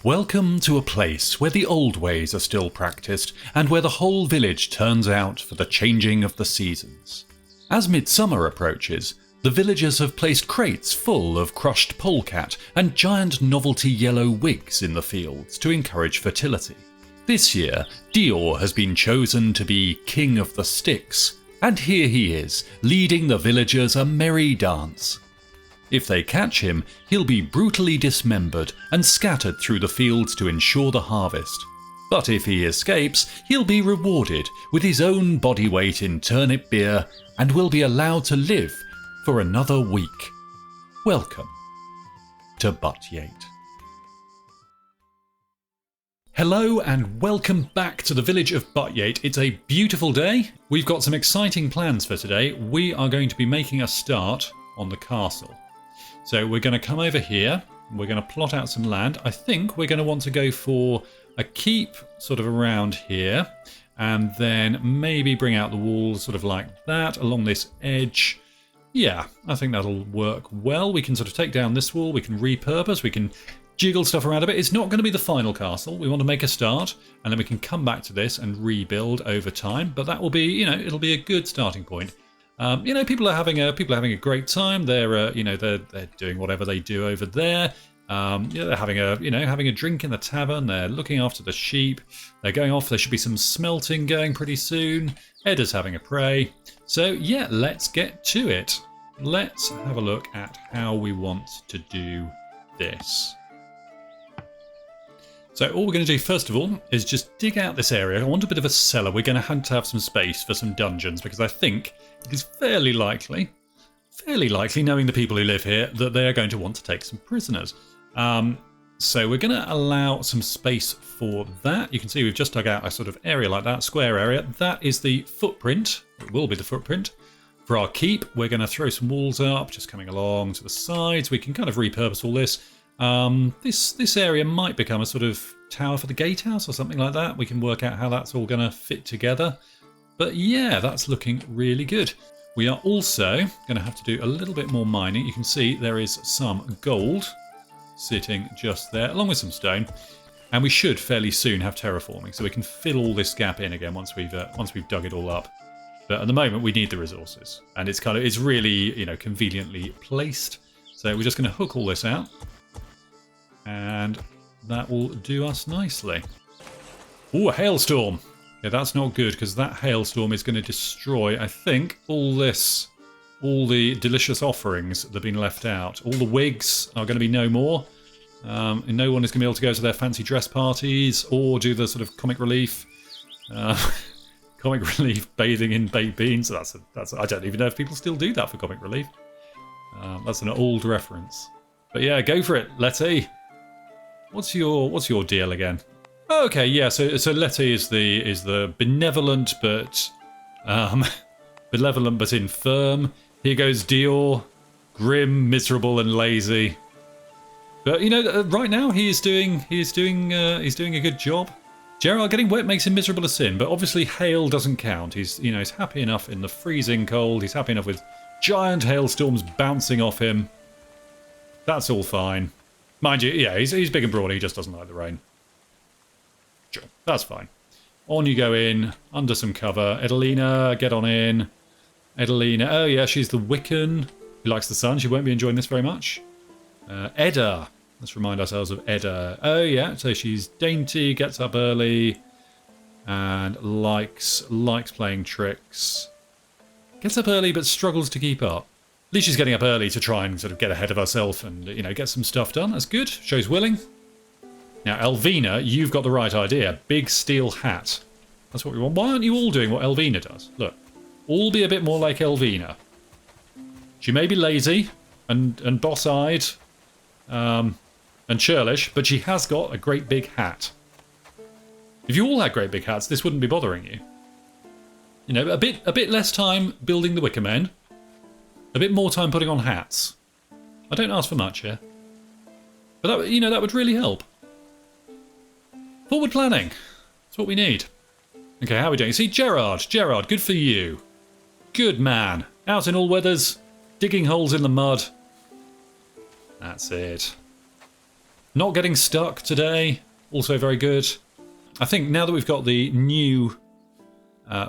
Welcome to a place where the old ways are still practiced and where the whole village turns out for the changing of the seasons. As midsummer approaches, the villagers have placed crates full of crushed polecat and giant novelty yellow wigs in the fields to encourage fertility. This year, Dior has been chosen to be King of the Sticks, and here he is, leading the villagers a merry dance. If they catch him, he'll be brutally dismembered and scattered through the fields to ensure the harvest. But if he escapes, he'll be rewarded with his own body weight in turnip beer and will be allowed to live for another week. Welcome to Butt-Yate. Hello and welcome back to the village of Butt-Yate. It's a beautiful day. We've got some exciting plans for today. We are going to be making a start on the castle. So we're going to come over here, we're going to plot out some land. I think we're going to want to go for a keep sort of around here, and then maybe bring out the walls sort of like that along this edge. Yeah, I think that'll work well. We can sort of take down this wall, we can repurpose, we can jiggle stuff around a bit. It's not going to be the final castle. We want to make a start, and then we can come back to this and rebuild over time. But that will be, it'll be a good starting point. People are having a great time. They're doing whatever they do over there. They're having a drink in the tavern. They're looking after the sheep. They're going off. There should be some smelting going pretty soon. Edda's having a pray. So yeah, let's get to it. Let's have a look at how we want to do this. So all we're going to do first of all is just dig out this area. I want a bit of a cellar. We're going to have some space for some dungeons because I think it is fairly likely knowing the people who live here that they are going to want to take some prisoners. So we're going to allow some space for that. You can see we've just dug out a sort of area like that, square area. That is the footprint. It will be the footprint for our keep. We're going to throw some walls up, just coming along to the sides. We can kind of repurpose all this. This area might become a sort of tower for the gatehouse or something like that. We can work out how that's all going to fit together. But yeah, that's looking really good. We are also going to have to do a little bit more mining. You can see there is some gold sitting just there, along with some stone. And we should fairly soon have terraforming, so we can fill all this gap in again once we've dug it all up. But at the moment, we need the resources, and it's really conveniently placed. So we're just going to hook all this out. And that will do us nicely. Ooh, a hailstorm. Yeah, that's not good because that hailstorm is going to destroy, I think, all the delicious offerings that have been left out. All the wigs are going to be no more. And no one is going to be able to go to their fancy dress parties or do the sort of comic relief bathing in baked beans. That's I don't even know if people still do that for comic relief. That's an old reference. But yeah, go for it, Letty. What's your deal again? Okay, yeah. So Letty is the benevolent but infirm. Here goes Dior, grim, miserable, and lazy. But right now he is doing a good job. Gerard getting wet makes him miserable as sin, but obviously hail doesn't count. He's happy enough in the freezing cold. He's happy enough with giant hailstorms bouncing off him. That's all fine. Mind you, yeah, he's big and broad, he just doesn't like the rain. Sure, that's fine. On you go in, under some cover. Edalina, get on in. Edalina, oh yeah, she's the Wiccan who likes the sun. She won't be enjoying this very much. Edda, let's remind ourselves of Edda. Oh yeah, so she's dainty, gets up early, and likes playing tricks. Gets up early but struggles to keep up. At least she's getting up early to try and sort of get ahead of herself and, get some stuff done. That's good. Shows willing. Now, Elvina, you've got the right idea. Big steel hat. That's what we want. Why aren't you all doing what Elvina does? Look, all be a bit more like Elvina. She may be lazy and boss-eyed and churlish, but she has got a great big hat. If you all had great big hats, this wouldn't be bothering you. A bit less time building the Wicker Men. A bit more time putting on hats. I don't ask for much here. But that would really help. Forward planning. That's what we need. Okay, how are we doing? See, Gerard, good for you. Good man. Out in all weathers, digging holes in the mud. That's it. Not getting stuck today, also very good. I think now that we've got the new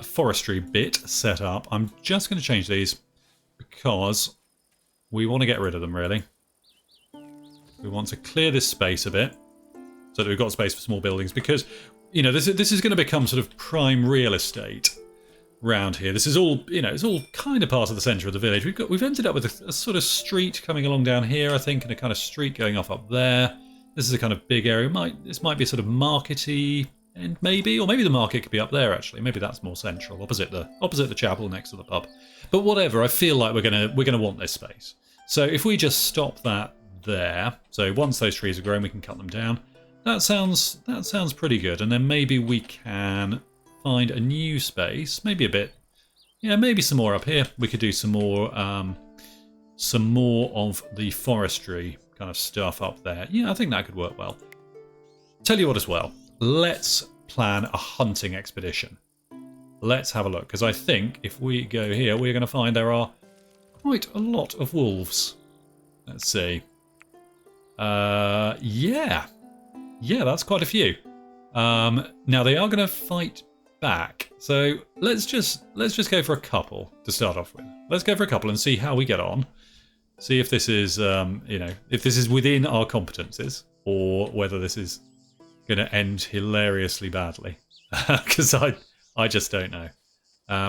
forestry bit set up, I'm just going to change these because we want to get rid of them, really. We want to clear this space a bit so that we've got space for small buildings because, you know, this is going to become sort of prime real estate round here. This is all, you know, it's all kind of part of the centre of the village. We've ended up with a sort of street coming along down here, I think, and a kind of street going off up there. This is a kind of big area. This might be sort of markety, and maybe the market could be up there actually. Maybe that's more central, opposite the chapel next to the pub. But whatever, I feel like we're gonna want this space. So if we just stop that there, so once those trees are grown, we can cut them down. That sounds pretty good. And then maybe we can find a new space, maybe a bit, yeah, maybe some more up here. We could do some more of the forestry kind of stuff up there. Yeah, I think that could work well. Tell you what as well, let's plan a hunting expedition. Let's have a look, because I think if we go here, we're going to find there are quite a lot of wolves. Let's see. Yeah, that's quite a few. Now they are going to fight back, so let's just go for a couple to start off with. Let's go for a couple and see how we get on. See if this is, you know, if this is within our competences or whether this is going to end hilariously badly. Because I just don't know.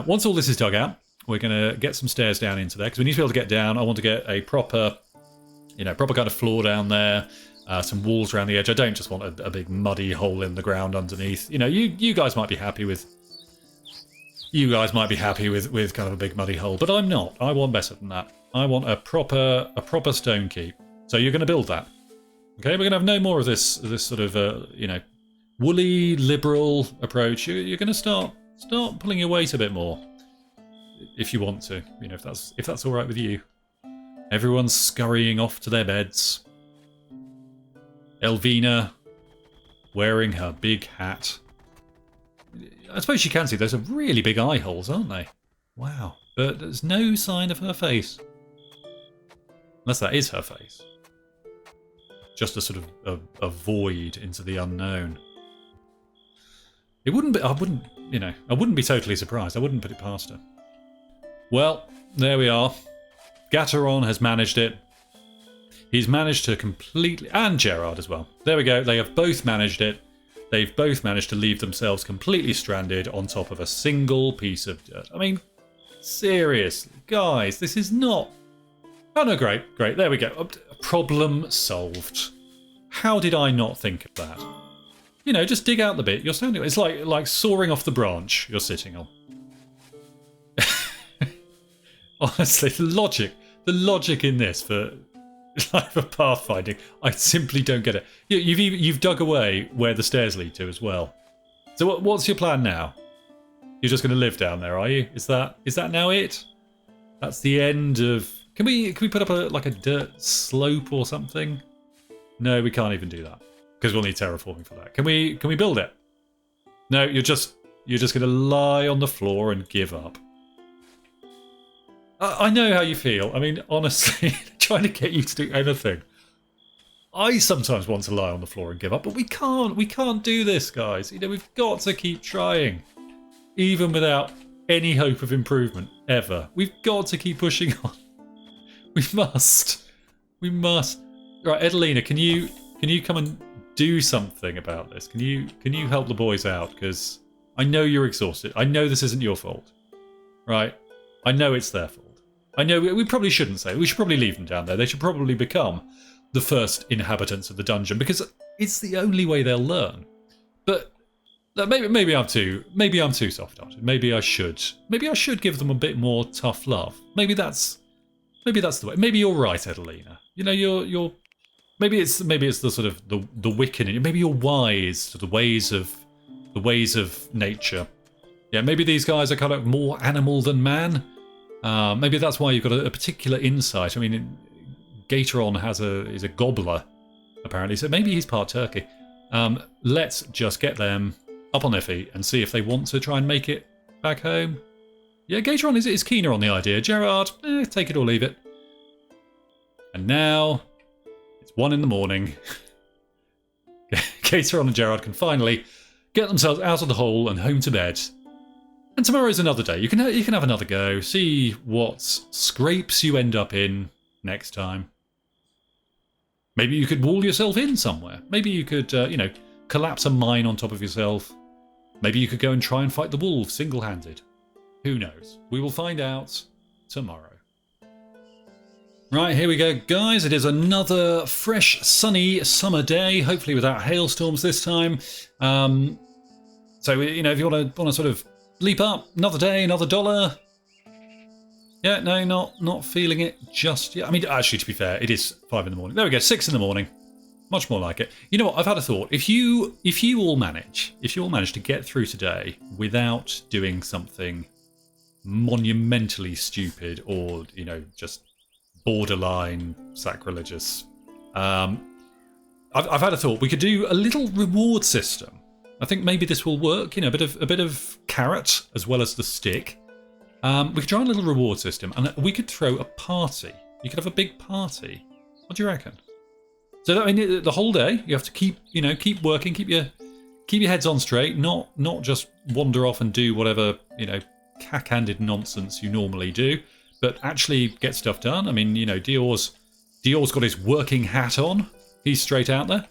Once all this is dug out, we're going to get some stairs down into there because we need to be able to get down. I want to get a proper, you know, proper kind of floor down there. Some walls around the edge. I don't just want a big muddy hole in the ground underneath. You know, you guys might be happy with. You guys might be happy with kind of a big muddy hole, but I'm not. I want better than that. I want a proper stone keep. So you're going to build that. Okay, we're going to have no more of this sort of you know, woolly liberal approach. You're going to start pulling your weight a bit more, if you want to. You know, if that's all right with you. Everyone's scurrying off to their beds. Elvina wearing her big hat. I suppose you can see those are really big eye holes, aren't they? Wow. But there's no sign of her face. Unless that is her face. Just a sort of a void into the unknown. It wouldn't be, I wouldn't be totally surprised. I wouldn't put it past her. Well, there we are. Gateron has managed it. He's managed to completely, and Gerard as well. There we go. They have both managed it. They've both managed to leave themselves completely stranded on top of a single piece of dirt. I mean, seriously, guys, this is not... Oh no, great. There we go. Problem solved. How did I not think of that? You know, just dig out the bit you're standing on. It's like soaring off the branch you're sitting on. Honestly, the logic in this for pathfinding, I simply don't get it. You've dug away where the stairs lead to as well. So what's your plan now? You're just going to live down there, are you? Is that now it? That's the end of. Can we put up a dirt slope or something? No, we can't even do that because we'll need terraforming for that. Can we build it? No, you're just going to lie on the floor and give up. I know how you feel. I mean, honestly, trying to get you to do anything. I sometimes want to lie on the floor and give up, but we can't. We can't do this, guys. You know, we've got to keep trying, even without any hope of improvement ever. We've got to keep pushing on. We must. Right, Edelina, can you come and do something about this? Can you help the boys out? Because I know you're exhausted. I know this isn't your fault. Right? I know it's their fault. I know we probably shouldn't say. We should probably leave them down there. They should probably become the first inhabitants of the dungeon because it's the only way they'll learn. But maybe I'm too soft-hearted. Maybe I should give them a bit more tough love. Maybe that's the way. Maybe you're right, Edelina. You know, you're. Maybe it's the sort of the Wiccan in you. Maybe you're wise to the ways of nature. Yeah, maybe these guys are kind of more animal than man. Maybe that's why you've got a particular insight. I mean, Gateron is a gobbler, apparently, so maybe he's part turkey. Let's just get them up on their feet and see if they want to try and make it back home. Yeah, Gateron is keener on the idea. Gerard, take it or leave it. And now, it's 1 a.m. Cateron and Gerard can finally get themselves out of the hole and home to bed. And tomorrow's another day. You can have another go. See what scrapes you end up in next time. Maybe you could wall yourself in somewhere. Maybe you could, collapse a mine on top of yourself. Maybe you could go and try and fight the wolves single-handed. Who knows? We will find out tomorrow. Right, here we go, guys. It is another fresh, sunny summer day, hopefully without hailstorms this time. So, if you want to sort of leap up, another day, another dollar. Yeah, no, not feeling it just yet. I mean, actually, to be fair, it is 5 in the morning. There we go, 6 in the morning. Much more like it. You know what? I've had a thought. If you all manage to get through today without doing something monumentally stupid or just borderline sacrilegious, I've had a thought. We could do a little reward system. I think maybe this will work. A bit of carrot as well as the stick. We could try a little reward system, and we could throw a party. You could have a big party. What do you reckon? So I mean, the whole day you have to keep working, keep your heads on straight, not just wander off and do whatever cack-handed nonsense you normally do, but actually get stuff done. I mean, Dior's got his working hat on. He's straight out there.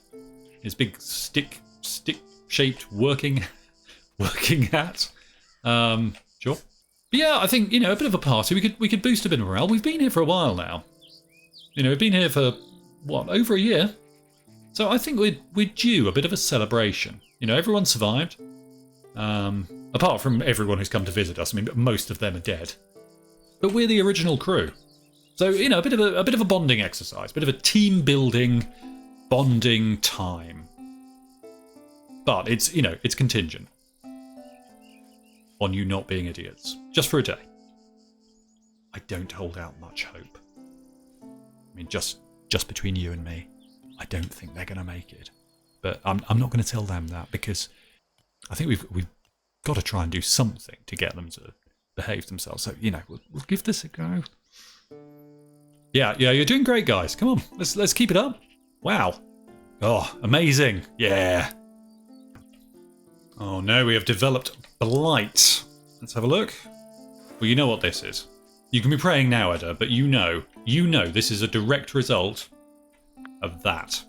His big stick-shaped working hat. Sure. But yeah, I think a bit of a party. We could boost a bit of morale. We've been here for a while now. We've been here for what, over a year? So I think we're due a bit of a celebration. Everyone survived. Apart from everyone who's come to visit us. I mean, most of them are dead. But we're the original crew. So, a bit of a bonding exercise, a bit of a team building, bonding time. But it's contingent on you not being idiots. Just for a day. I don't hold out much hope. I mean, just between you and me, I don't think they're going to make it. But I'm not going to tell them that, because I think we've got to try and do something to get them to behave themselves. So, we'll give this a go. Yeah, you're doing great, guys. Come on, let's keep it up. Wow. Oh, amazing. Yeah. Oh no, we have developed blight. Let's have a look. Well, you know what this is. You can be praying now, Edda, but you know this is a direct result of that.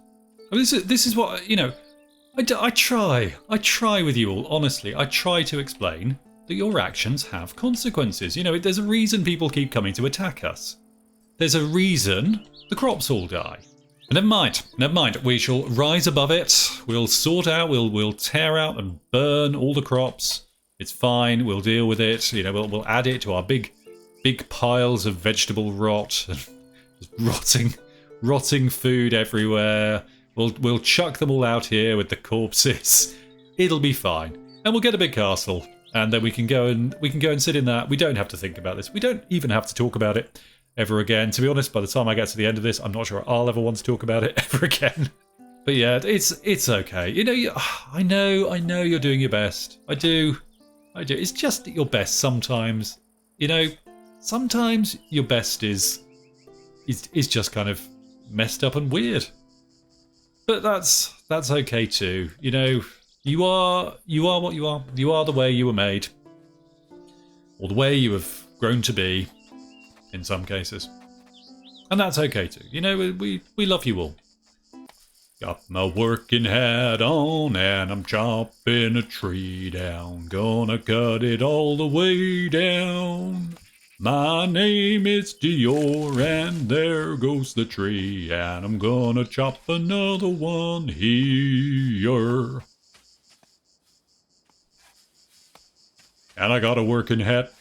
I mean, this is what, I try with you all, honestly. I try to explain that your actions have consequences. There's a reason people keep coming to attack us. There's a reason the crops all die. But never mind. We shall rise above it. We'll sort out, we'll tear out and burn all the crops. It's fine, we'll deal with it. We'll add it to our big piles of vegetable rot and rotting food everywhere. We'll chuck them all out here with the corpses. It'll be fine. And we'll get a big castle. And then we can go and sit in that. We don't have to think about this. We don't even have to talk about it ever again. To be honest, by the time I get to the end of this, I'm not sure I'll ever want to talk about it ever again. But yeah, it's okay. I know you're doing your best. I do. It's just your best sometimes. Sometimes your best is just kind of messed up and weird. But that's okay too. You are what you are. You are the way you were made. Or the way you have grown to be in some cases. And that's okay too. We love you all. Got my working hat on and I'm chopping a tree down. Gonna cut it all the way down. My name is Dior and there goes the tree. And I'm gonna chop another one here. And I got a working hat.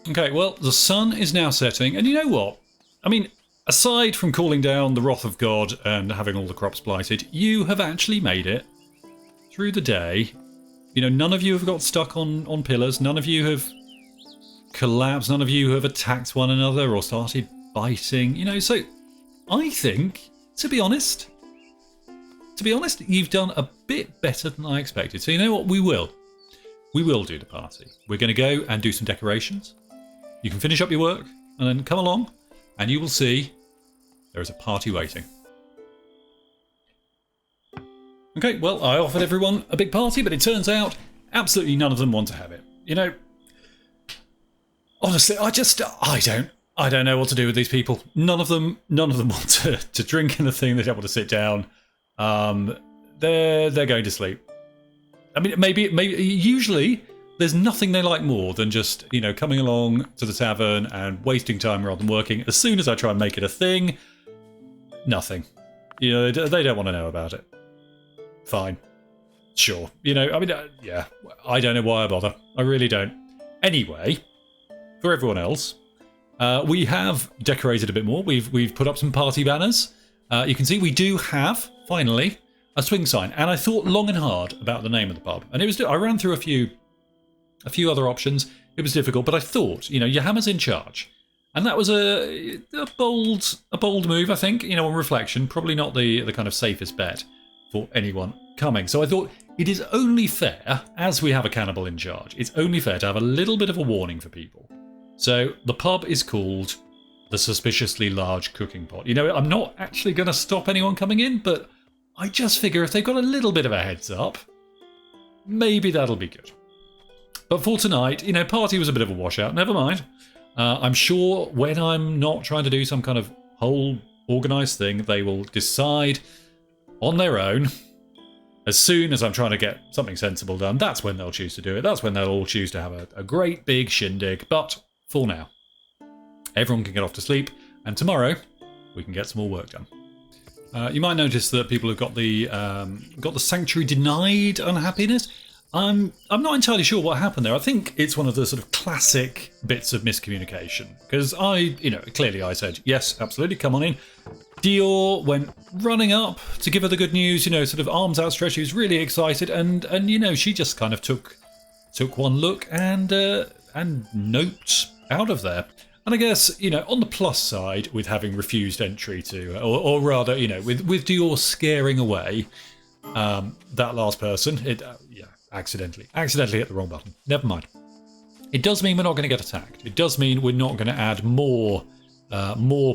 Okay, well, the sun is now setting. And you know what? I mean, aside from calling down the wrath of God and having all the crops blighted, you have actually made it through the day. None of you have got stuck on pillars. None of you have collapsed. None of you have attacked one another or started biting. So I think, to be honest, you've done a bit better than I expected. So you know what? We will do the party. We're going to go and do some decorations. You can finish up your work and then come along and you will see there is a party waiting. Okay, well, I offered everyone a big party, but it turns out absolutely none of them want to have it. You know, honestly, I don't know what to do with these people. None of them want to drink anything. They don't want to sit down. They're going to sleep. I mean, maybe usually there's nothing they like more than just, you know, coming along to the tavern and wasting time rather than working. As soon as I try and make it a thing, nothing. You know, they don't want to know about it. Fine. Sure. You know, I mean, yeah, I don't know why I bother. I really don't. Anyway, for everyone else, we have decorated a bit more. We've put up some party banners. You can see we do have, finally, a swing sign. And I thought long and hard about the name of the pub. And I ran through a few other options. It was difficult, but I thought, you know, your hammer's in charge. And that was a bold move, I think, you know, on reflection. Probably not the kind of safest bet for anyone coming. So I thought it is only fair, as we have a cannibal in charge, it's only fair to have a little bit of a warning for people. So the pub is called the Suspiciously Large Cooking Pot. You know, I'm not actually going to stop anyone coming in, but I just figure if they've got a little bit of a heads up, maybe that'll be good. But for tonight, you know, party was a bit of a washout. Never mind. I'm sure when I'm not trying to do some kind of whole organised thing, they will decide on their own. As soon as I'm trying to get something sensible done, that's when they'll choose to do it. That's when they'll all choose to have a great big shindig. But for now, everyone can get off to sleep, and tomorrow we can get some more work done. You might notice that people have got the sanctuary denied unhappiness. I'm not entirely sure what happened there. I think it's one of the sort of classic bits of miscommunication. Because clearly I said, yes, absolutely, come on in. Dior went running up to give her the good news, you know, sort of arms outstretched. She was really excited. And you know, she just kind of took one look and noped out of there. And I guess, you know, on the plus side with having refused entry to, or rather, you know, with Dior scaring away that last person, accidentally hit the wrong button. Never mind. It does mean we're not going to get attacked. It does mean we're not going to add more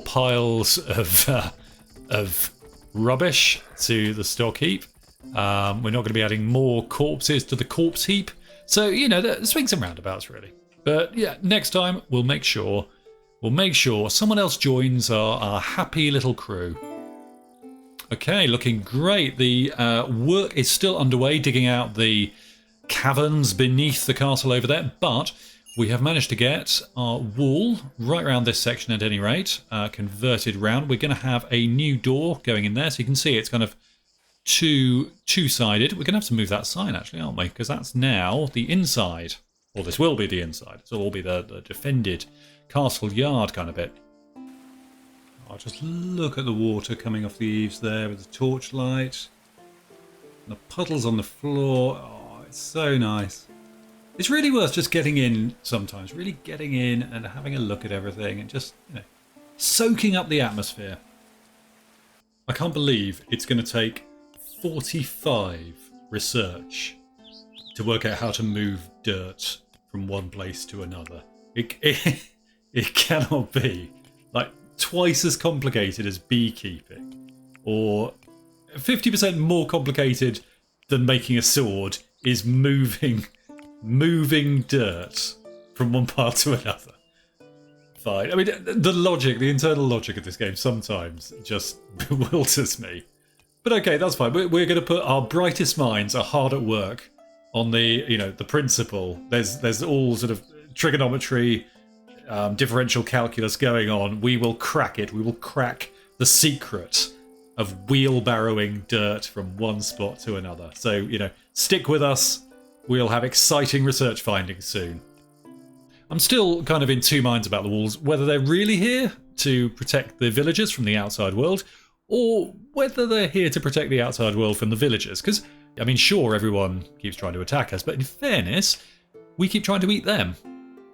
piles of rubbish to the stock heap. We're not going to be adding more corpses to the corpse heap. So, you know, the swings and roundabouts, really. But yeah, next time we'll make sure someone else joins our happy little crew. Okay, looking great. The work is still underway, digging out the caverns beneath the castle over there, but we have managed to get our wall right around this section at any rate, converted round. We're going to have a new door going in there, so you can see it's kind of two-sided. We're going to have to move that sign, actually, aren't we? Because that's now the inside. Or this will be the inside. So it will be the defended castle yard kind of bit. I'll just look at the water coming off the eaves there with the torchlight. And the puddles on the floor. Oh, it's so nice. It's really worth just getting in sometimes. Really getting in and having a look at everything and just, you know, soaking up the atmosphere. I can't believe it's going to take 45 research to work out how to move dirt from one place to another. It cannot be like twice as complicated as beekeeping, or 50% more complicated than making a sword is moving dirt from one part to another. Fine. I mean, the internal logic of this game sometimes just bewilders me. But okay, that's fine. We're going to put our brightest minds are hard at work on the principle. There's all sort of trigonometry, differential calculus going on. We will crack it. We will crack the secret of wheelbarrowing dirt from one spot to another. So, you know, stick with us. We'll have exciting research findings soon. I'm still kind of in two minds about the walls, whether they're really here to protect the villagers from the outside world, or whether they're here to protect the outside world from the villagers. Because, I mean, sure, everyone keeps trying to attack us, but in fairness, we keep trying to eat them.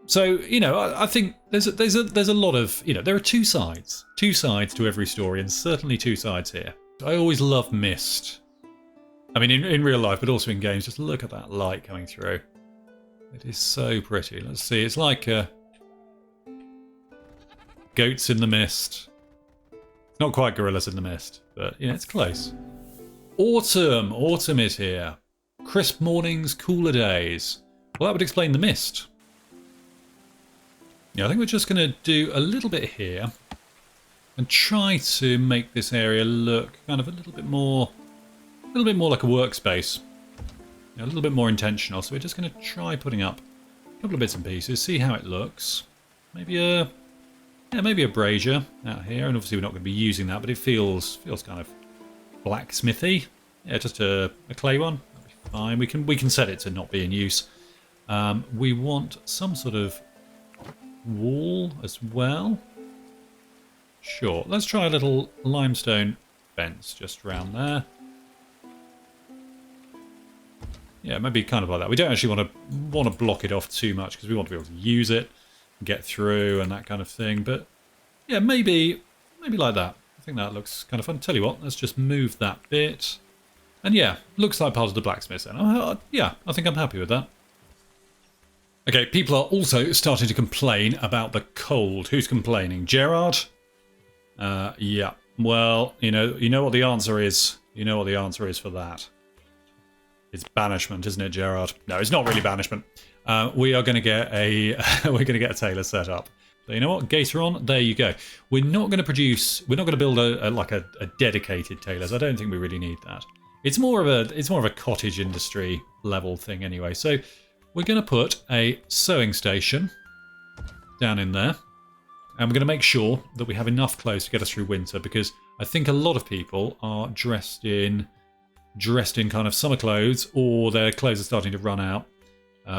So, you know, I think there's a lot of, you know, there are two sides to every story, and certainly two sides here. I always love mist. I mean, in real life, but also in games, just look at that light coming through. It is so pretty. Let's see, it's like goats in the mist. Not quite gorillas in the mist, but, you know, it's close. Autumn! Autumn is here. Crisp mornings, cooler days. Well, that would explain the mist. Yeah, I think we're just going to do a little bit here and try to make this area look kind of a little bit more like a workspace. A little bit more intentional. So we're just going to try putting up a couple of bits and pieces, see how it looks. Maybe a brazier out here, and obviously we're not going to be using that, but it feels kind of blacksmithy. Yeah, just a clay one. That'll be fine. We can set it to not be in use. We want some sort of wall as well. Sure. Let's try a little limestone fence just around there. Yeah, maybe kind of like that. We don't actually want to block it off too much because we want to be able to use it, get through, and that kind of thing. But yeah, maybe like that. I think that looks kind of fun. Tell you what, let's just move that bit. And yeah, looks like part of the blacksmith then. Yeah, I think I'm happy with that. Okay, people are also starting to complain about the cold. Who's complaining? Gerard? Yeah. Well, you know what the answer is. You know what the answer is for that. It's banishment, isn't it, Gerard? No, it's not really banishment. We are going to get a tailor set up. So you know what, Gateron, there you go. We're not going to build a dedicated tailors. I don't think we really need that. It's more of a cottage industry level thing anyway. So we're going to put a sewing station down in there, and we're going to make sure that we have enough clothes to get us through winter, because I think a lot of people are dressed in kind of summer clothes, or their clothes are starting to run out.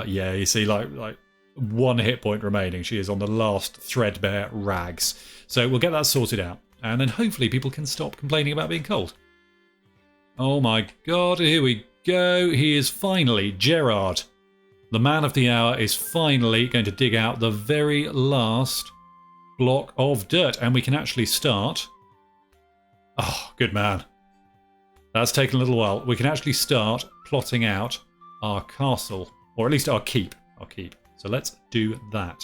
Yeah, you see, like 1 hit point remaining. She is on the last threadbare rags. So we'll get that sorted out, and then hopefully people can stop complaining about being cold. Oh my god, here we go. He is finally, Gerard, the man of the hour, is finally going to dig out the very last block of dirt, and we can actually start. Oh, good man. That's taken a little while. We can actually start plotting out our castle, or at least our keep. So let's do that.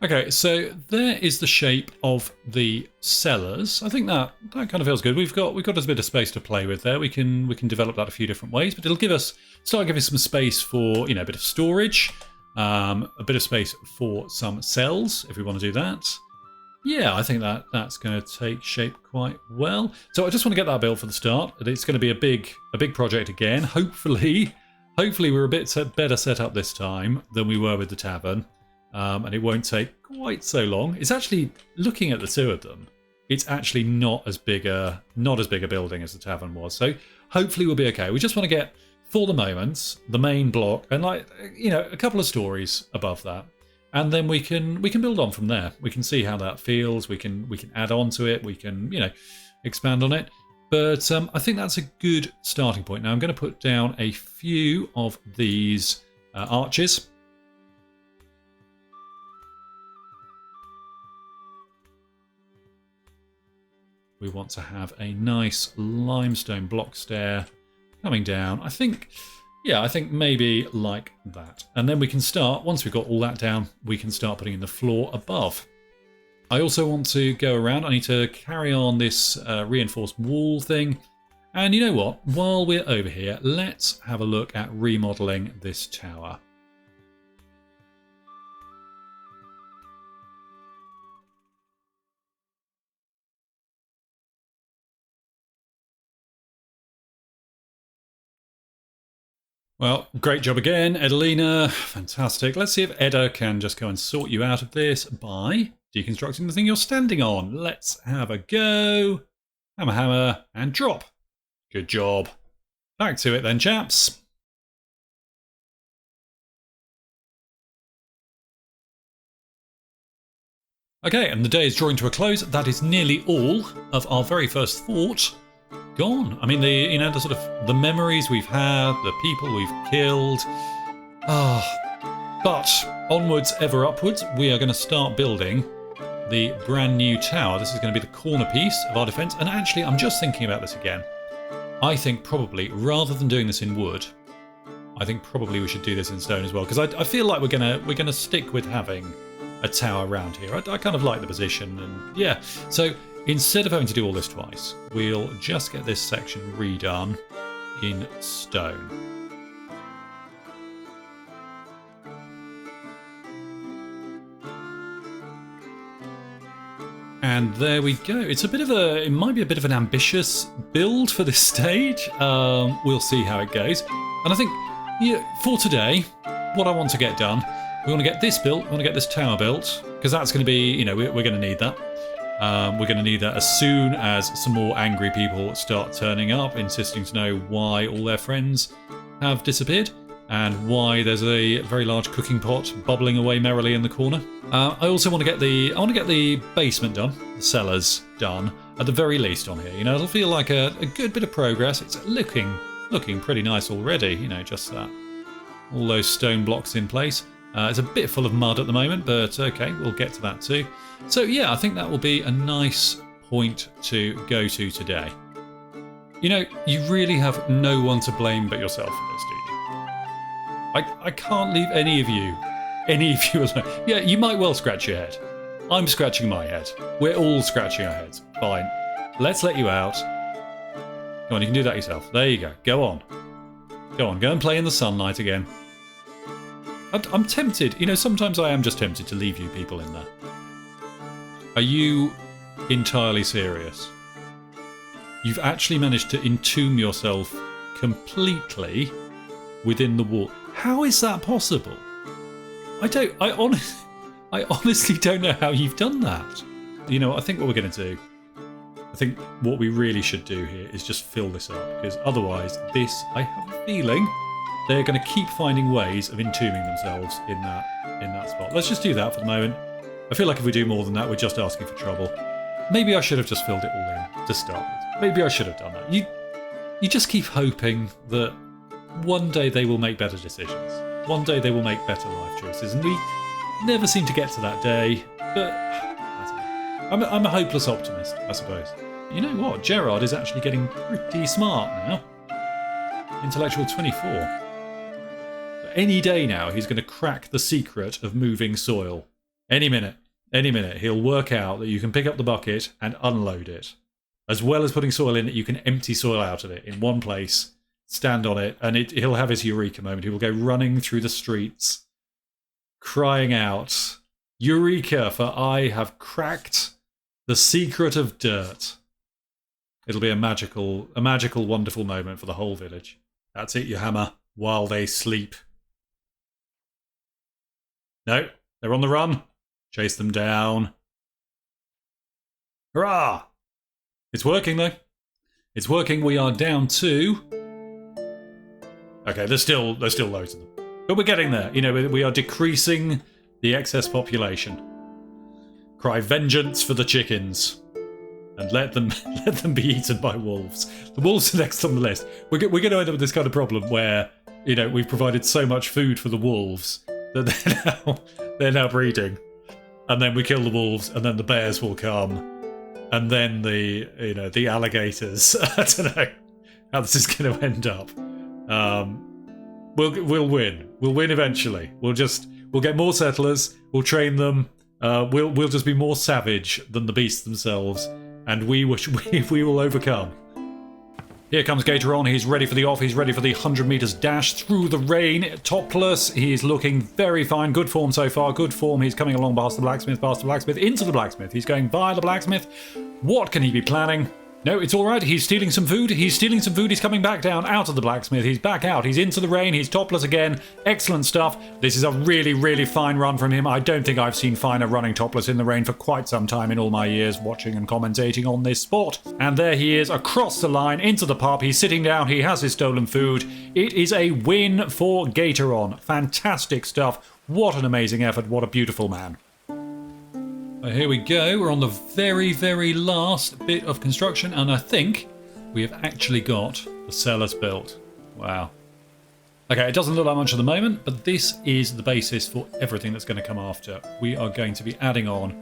Okay, so there is the shape of the cellars. I think that kind of feels good. We've got us a bit of space to play with there. We can develop that a few different ways, but it'll start giving some space for, a bit of storage, a bit of space for some cells if we want to do that. Yeah, I think that's going to take shape quite well. So I just want to get that built for the start. It's going to be a big project again. Hopefully we're a bit better set up this time than we were with the tavern. And it won't take quite so long. It's actually, looking at the two of them, it's actually not as big a building as the tavern was. So hopefully we'll be okay. We just want to get, for the moment, the main block and a couple of stories above that, and then we can build on from there. We can see how that feels. We can add on to it. We can expand on it. But I think that's a good starting point. Now I'm going to put down a few of these arches. We want to have a nice limestone block stair coming down. I think maybe like that. And then we can start, once we've got all that down, we can start putting in the floor above. I also want to go around. I need to carry on this reinforced wall thing. And you know what? While we're over here, let's have a look at remodeling this tower. Well, great job again, Edelina. Fantastic. Let's see if Edda can just go and sort you out of this by deconstructing the thing you're standing on. Let's have a go. Hammer, hammer, and drop. Good job. Back to it then, chaps. Okay, and the day is drawing to a close. That is nearly all of our very first fort gone. I mean, the sort of the memories we've had, the people we've killed. But onwards, ever upwards, we are going to start building the brand new tower. This is going to be the corner piece of our defense. And actually, I'm just thinking about this again. I think probably, rather than doing this in wood, I think probably we should do this in stone as well, because I feel like we're gonna stick with having a tower around here. I kind of like the position, and yeah. So instead of having to do all this twice, we'll just get this section redone in stone. And there we go. It might be a bit of an ambitious build for this stage. We'll see how it goes. And I think, yeah, for today, what I want to get done, we want to get this built, we want to get this tower built, because that's going to be, you know, we're going to need that. We're going to need that as soon as some more angry people start turning up, insisting to know why all their friends have disappeared, and why there's a very large cooking pot bubbling away merrily in the corner. I also want to get the basement done, the cellars done, at the very least on here. You know, it'll feel like a good bit of progress. It's looking pretty nice already. You know, just that, all those stone blocks in place. It's a bit full of mud at the moment, but okay, we'll get to that too. So yeah, I think that will be a nice point to go to today. You know, you really have no one to blame but yourself for this, do you? I can't leave any of you alone. Yeah, you might well scratch your head. I'm scratching my head. We're all scratching our heads. Fine. Let's let you out. Come on, you can do that yourself. There you go. Go on. Go on, go and play in the sunlight again. I'm tempted. You know, sometimes I am just tempted to leave you people in there. Are you entirely serious? You've actually managed to entomb yourself completely within the wall. How is that possible? I honestly don't know how you've done that. You know, I think what we're going to do, I think what we really should do here is just fill this up, because otherwise this, I have a feeling, they're going to keep finding ways of entombing themselves in that spot. Let's just do that for the moment. I feel like if we do more than that, we're just asking for trouble. Maybe I should have just filled it all in to start with. Maybe I should have done that. You just keep hoping that one day they will make better decisions. One day they will make better life choices, and we never seem to get to that day. But I don't know. I'm a hopeless optimist, I suppose. You know what? Gerard is actually getting pretty smart now. Intellectual 24. Any day now, he's going to crack the secret of moving soil. Any minute, he'll work out that you can pick up the bucket and unload it, as well as putting soil in it. You can empty soil out of it in one place, stand on it, and he'll have his eureka moment. He will go running through the streets, crying out, "Eureka! For I have cracked the secret of dirt." It'll be a magical, wonderful moment for the whole village. That's it, you hammer, while they sleep. No, they're on the run. Chase them down. Hurrah! It's working, though. It's working. We are down to... Okay, there's still loads of them. But we're getting there. You know, we are decreasing the excess population. Cry vengeance for the chickens. And let them be eaten by wolves. The wolves are next on the list. We're going to end up with this kind of problem where, you know, we've provided so much food for the wolves that they're now breeding, and then we kill the wolves, and then the bears will come, and then the alligators. I don't know how this is going to end up. We'll win. We'll win eventually. We'll get more settlers. We'll train them. We'll just be more savage than the beasts themselves, and we will overcome. Here comes Gatoron. He's ready for the off. He's ready for the 100 meters dash through the rain, topless. He's looking very fine. Good form so far. Good form. He's coming along past the blacksmith, into the blacksmith. He's going via the blacksmith. What can he be planning? No, it's all right. He's stealing some food. He's coming back down out of the blacksmith. He's back out. He's into the rain. He's topless again. Excellent stuff. This is a really, really fine run from him. I don't think I've seen finer running topless in the rain for quite some time in all my years watching and commentating on this sport. And there he is across the line into the pub. He's sitting down. He has his stolen food. It is a win for Gatoron. Fantastic stuff. What an amazing effort. What a beautiful man. Here we go. We're on the very, very last bit of construction, and I think we have actually got the cellars built. Wow. Okay, it doesn't look like much at the moment, but this is the basis for everything that's going to come after. We are going to be adding on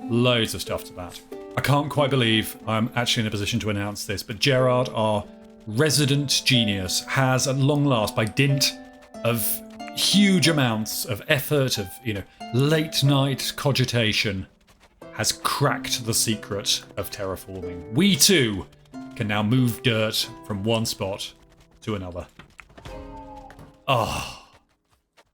loads of stuff to that. I can't quite believe I'm actually in a position to announce this, but Gerard, our resident genius, has at long last, by dint of huge amounts of effort, of, you know, late night cogitation, has cracked the secret of terraforming. We too can now move dirt from one spot to another. Oh,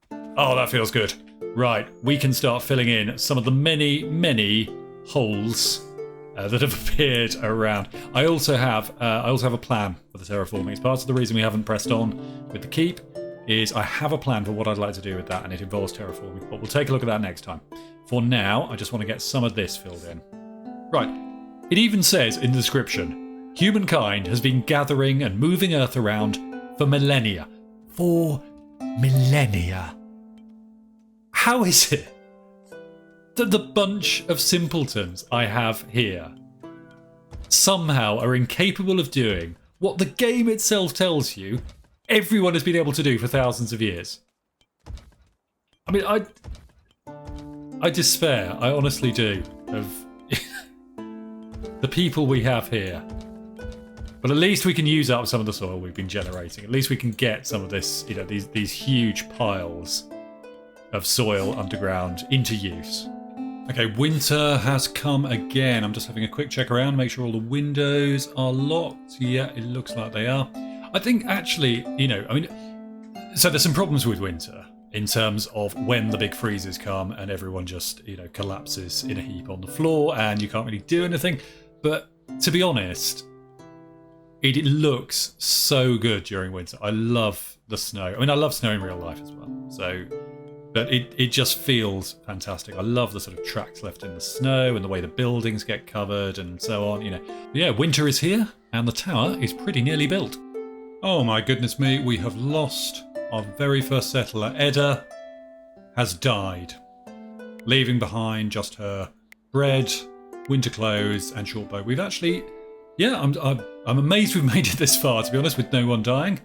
that feels good. Right, we can start filling in some of the many holes that have appeared around. I also have a plan for the terraforming. It's part of the reason we haven't pressed on with the keep. Is I have a plan for what I'd like to do with that, and it involves terraforming. But we'll take a look at that next time. For now, I just want to get some of this filled in. Right, it even says in the description, humankind has been gathering and moving Earth around for millennia. For millennia. How is it that the bunch of simpletons I have here somehow are incapable of doing what the game itself tells you everyone has been able to do for thousands of years? I mean, I despair, I honestly do, of the people we have here. But at least we can use up some of the soil we've been generating. At least we can get some of this, you know, these huge piles of soil underground into use. Okay, winter has come again. I'm just having a quick check around, make sure all the windows are locked. Yeah, it looks like they are. I think actually, you know, I mean, so there's some problems with winter in terms of when the big freezes come and everyone just, you know, collapses in a heap on the floor and you can't really do anything. But to be honest, it looks so good during winter. I love the snow. I mean, I love snow in real life as well. So, but it just feels fantastic. I love the sort of tracks left in the snow and the way the buildings get covered and so on, you know. But yeah, winter is here and the tower is pretty nearly built. Oh my goodness me, we have lost our very first settler. Edda has died, leaving behind just her bread, winter clothes and short bow. We've actually, yeah, I'm amazed we've made it this far, to be honest, with no one dying.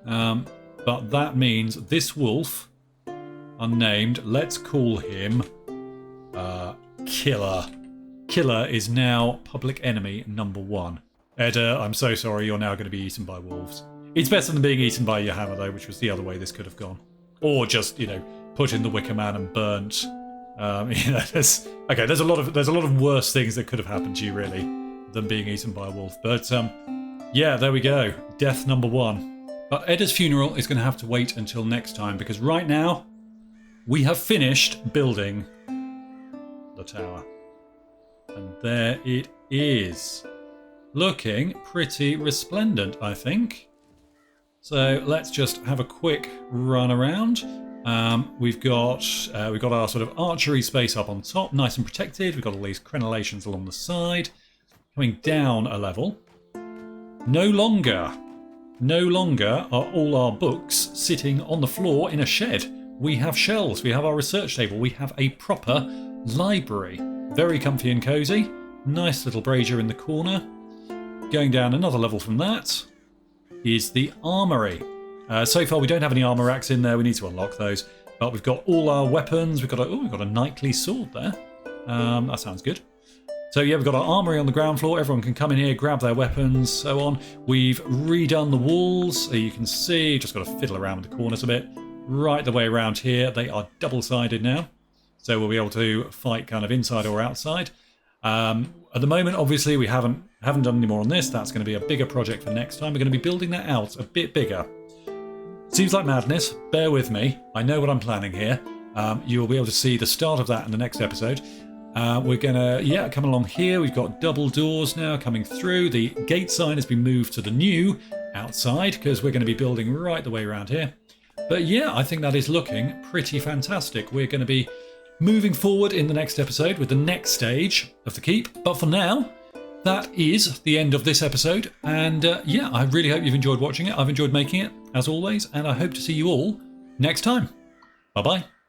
But that means this wolf, unnamed, let's call him Killer. Killer is now public enemy number 1. Edda, I'm so sorry, you're now going to be eaten by wolves. It's better than being eaten by your hammer, though, which was the other way this could have gone. Or just, you know, put in the Wicker Man and burnt. You know, there's a lot of worse things that could have happened to you, really, than being eaten by a wolf. But yeah, there we go. Death number 1. But Edda's funeral is going to have to wait until next time, because right now we have finished building the tower. And there it is. Looking pretty resplendent, I think. So let's just have a quick run around. We've got our sort of archery space up on top, nice and protected. We've got all these crenellations along the side. Coming down a level. No longer are all our books sitting on the floor in a shed. We have shelves, we have our research table, we have a proper library. Very comfy and cozy. Nice little brazier in the corner. Going down another level from that is the armory. So far we don't have any armor racks in there, we need to unlock those. But we've got all our weapons, we've got a knightly sword there. That sounds good. So yeah, we've got our armory on the ground floor, everyone can come in here, grab their weapons, so on. We've redone the walls, so you can see, just got to fiddle around with the corners a bit. Right the way around here, they are double-sided now. So we'll be able to fight kind of inside or outside. At the moment, obviously, we haven't done any more on this. That's going to be a bigger project for next time. We're going to be building that out a bit bigger. Seems like madness. Bear with me. I know what I'm planning here. You will be able to see the start of that in the next episode. We're going to, come along here. We've got double doors now coming through. The gate sign has been moved to the new outside because we're going to be building right the way around here. But yeah, I think that is looking pretty fantastic. We're going to be moving forward in the next episode with the next stage of the keep. But for now, that is the end of this episode. And I really hope you've enjoyed watching it. I've enjoyed making it, as always. And I hope to see you all next time. Bye-bye.